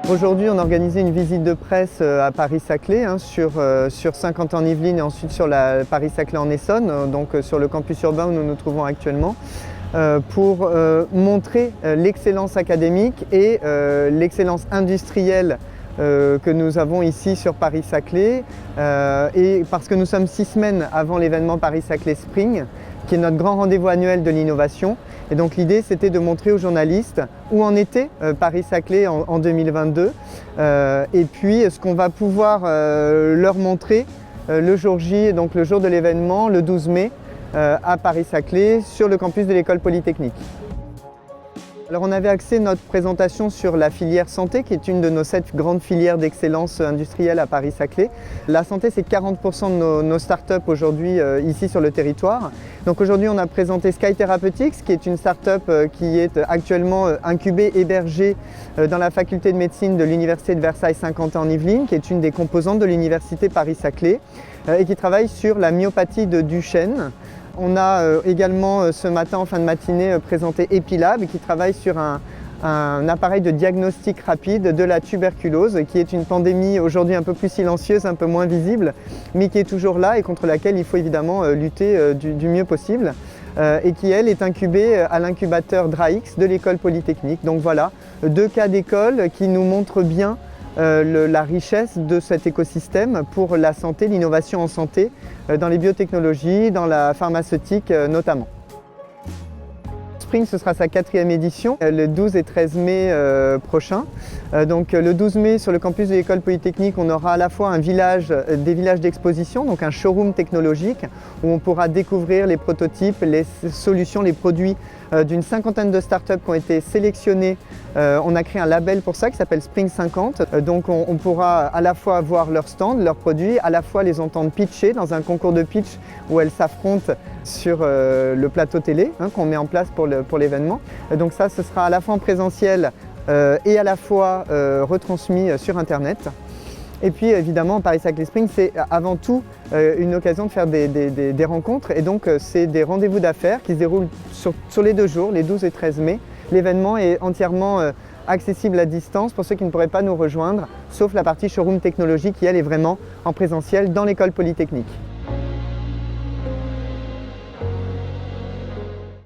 Aujourd'hui, on a organisé une visite de presse à Paris-Saclay sur Saint-Quentin-en-Yvelines et ensuite sur la Paris-Saclay en Essonne, donc sur le campus urbain où nous nous trouvons actuellement, pour montrer l'excellence académique et l'excellence industrielle que nous avons ici sur Paris-Saclay, et parce que nous sommes 6 semaines avant l'événement Paris-Saclay Spring, qui est notre grand rendez-vous annuel de l'innovation. Et donc l'idée, c'était de montrer aux journalistes où en était Paris-Saclay en 2022, et puis ce qu'on va pouvoir leur montrer le jour J, donc le jour de l'événement, le 12 mai, à Paris-Saclay, sur le campus de l'École Polytechnique. Alors on avait axé notre présentation sur la filière santé, qui est une de nos 7 grandes filières d'excellence industrielle à Paris-Saclay. La santé, c'est 40% de nos startups aujourd'hui ici sur le territoire. Donc aujourd'hui, on a présenté Sky Therapeutics, qui est une startup qui est actuellement incubée, hébergée dans la faculté de médecine de l'Université de Versailles-Saint-Quentin-en-Yvelines, qui est une des composantes de l'Université Paris-Saclay et qui travaille sur la myopathie de Duchenne. On a également ce matin, en fin de matinée, présenté EpiLab, qui travaille sur un appareil de diagnostic rapide de la tuberculose, qui est une pandémie aujourd'hui un peu plus silencieuse, un peu moins visible, mais qui est toujours là et contre laquelle il faut évidemment lutter du mieux possible, et qui, elle, est incubée à l'incubateur DRAX de l'École Polytechnique. Donc voilà, 2 cas d'école qui nous montrent bien la richesse de cet écosystème pour la santé, l'innovation en santé, dans les biotechnologies, dans la pharmaceutique notamment. Spring, ce sera sa 4e édition, le 12 et 13 mai prochain. Donc le 12 mai, sur le campus de l'École Polytechnique, on aura à la fois des villages d'exposition, donc un showroom technologique, où on pourra découvrir les prototypes, les solutions, les produits d'une 50aine de startups qui ont été sélectionnées. On a créé un label pour ça qui s'appelle Spring 50. Donc on pourra à la fois voir leurs stands, leurs produits, à la fois les entendre pitcher dans un concours de pitch où elles s'affrontent sur le plateau télé qu'on met en place pour l'événement. Donc ça, ce sera à la fois en présentiel et à la fois retransmis sur Internet. Et puis évidemment, Paris-Saclay Spring, c'est avant tout une occasion de faire des rencontres, et donc c'est des rendez-vous d'affaires qui se déroulent sur les 2 jours, les 12 et 13 mai. L'événement est entièrement accessible à distance pour ceux qui ne pourraient pas nous rejoindre, sauf la partie showroom technologique qui, elle, est vraiment en présentiel dans l'École Polytechnique.